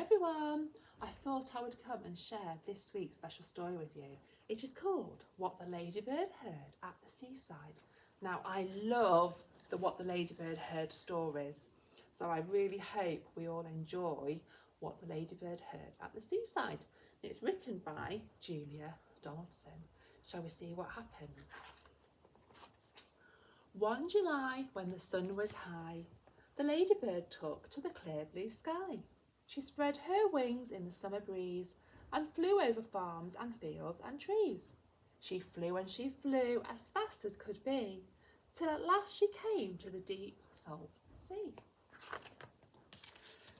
everyone, I thought I would come and share this week's special story with you. It is called What the Ladybird Heard at the Seaside. Now I love the What the Ladybird Heard stories, so I really hope we all enjoy What the Ladybird Heard at the Seaside. It's written by Julia Donaldson. Shall we see what happens? One July, when the sun was high, the ladybird took to the clear blue sky. She spread her wings in the summer breeze and flew over farms and fields and trees. She flew and she flew as fast as could be, till at last she came to the deep salt sea.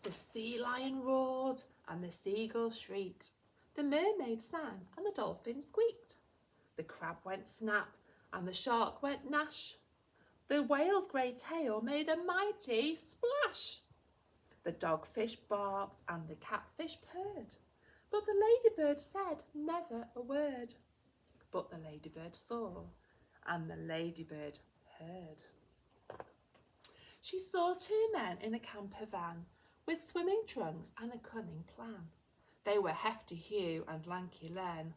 The sea lion roared and the seagull shrieked. The mermaid sang and the dolphin squeaked. The crab went snap and the shark went gnash. The whale's grey tail made a mighty splash. The dogfish barked and the catfish purred, but the ladybird said never a word. But the ladybird saw and the ladybird heard. She saw two men in a camper van with swimming trunks and a cunning plan. They were Hefty Hugh and Lanky Len,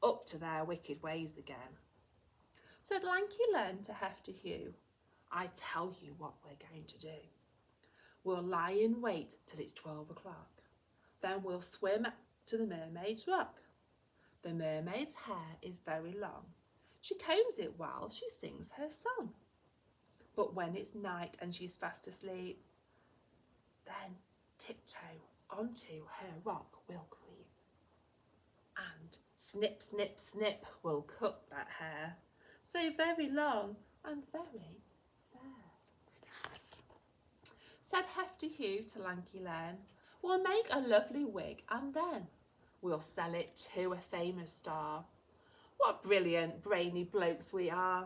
up to their wicked ways again. Said Lanky Len to Hefty Hugh, I tell you what we're going to do. We'll lie in wait till it's 12 o'clock. Then we'll swim to the mermaid's rock. The mermaid's hair is very long. She combs it while she sings her song. But when it's night and she's fast asleep, then tiptoe onto her rock we'll creep. And snip, snip, snip, we'll cut that hair, so very long and very fair. Said Hefty Hugh to Lanky Len, we'll make a lovely wig and then we'll sell it to a famous star. What brilliant, brainy blokes we are.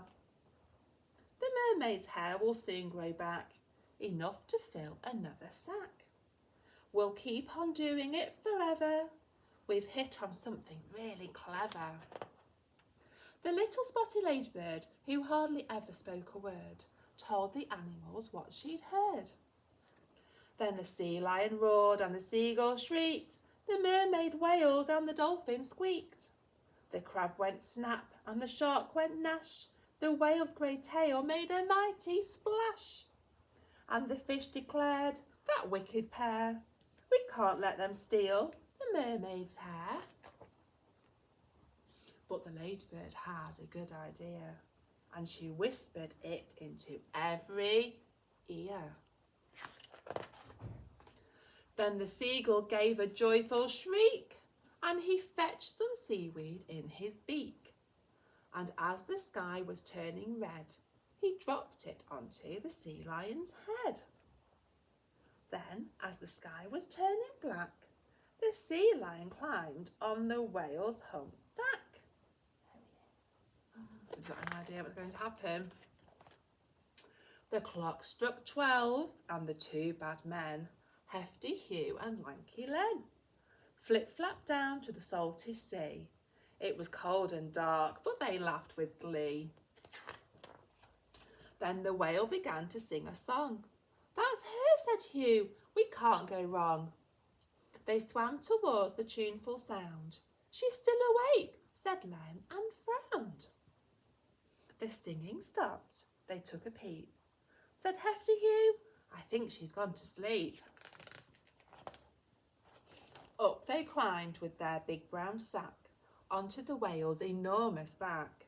The mermaid's hair will soon grow back, enough to fill another sack. We'll keep on doing it forever. We've hit on something really clever. The little spotty ladybird, who hardly ever spoke a word, told the animals what she'd heard. Then the sea lion roared and the seagull shrieked. The mermaid wailed and the dolphin squeaked. The crab went snap and the shark went gnash. The whale's grey tail made a mighty splash. And the fish declared, that wicked pair, we can't let them steal the mermaid's hair. But the ladybird had a good idea, and she whispered it into every ear. Then the seagull gave a joyful shriek, and he fetched some seaweed in his beak. And as the sky was turning red, he dropped it onto the sea lion's head. Then, as the sky was turning black, the sea lion climbed on the whale's humpback. There he is. We've got an idea what's going to happen. The clock struck 12, and the two bad men, Hefty Hugh and Lanky Len, flip-flapped down to the salty sea. It was cold and dark, but they laughed with glee. Then the whale began to sing a song. That's her, said Hugh, we can't go wrong. They swam towards the tuneful sound. She's still awake, said Len, and frowned. The singing stopped. They took a peep. Said Hefty Hugh, I think she's gone to sleep. Up they climbed with their big brown sack onto the whale's enormous back.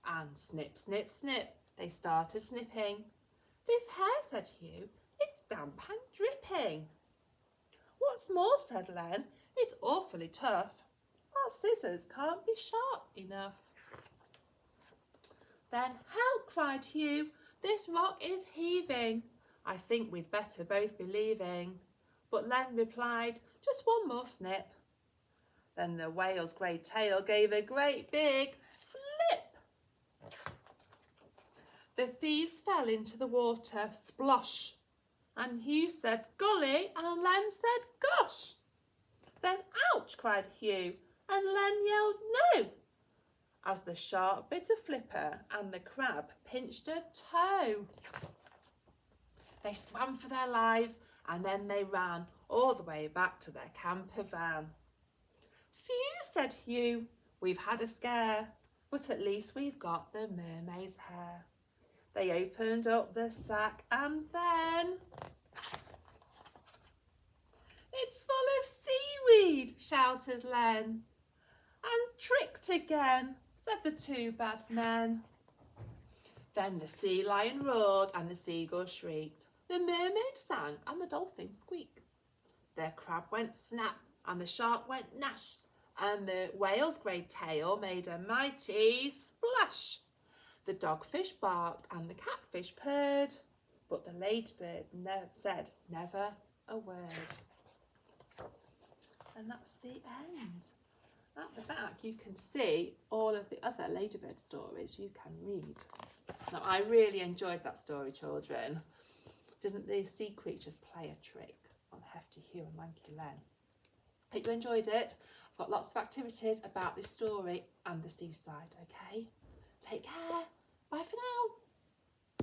And snip, snip, snip, they started snipping. This hair, said Hugh, it's damp and dripping. What's more, said Len, it's awfully tough. Our scissors can't be sharp enough. Then help, cried Hugh, this rock is heaving. I think we'd better both be leaving. But Len replied, just one more snip. Then the whale's grey tail gave a great big flip. The thieves fell into the water, splosh. And Hugh said, golly, and Len said, gosh. Then ouch, cried Hugh, and Len yelled, no, as the shark bit a flipper and the crab pinched a toe. They swam for their lives and then they ran all the way back to their camper van. "Phew," said Hugh, "we've had a scare, but at least we've got the mermaid's hair." They opened up the sack and then... "It's full of seaweed," shouted Len. "And tricked again," said the two bad men. Then the sea lion roared and the seagull shrieked. The mermaid sang and the dolphin squeaked. The crab went snap and the shark went gnash, and the whale's grey tail made a mighty splash. The dogfish barked and the catfish purred, but the ladybird said never a word. And that's the end. At the back you can see all of the other Ladybird stories you can read. Now, I really enjoyed that story, children. Didn't the sea creatures play a trick on Hefty Hugh and Lanky Len? Hope you enjoyed it. I've got lots of activities about this story and the seaside, okay?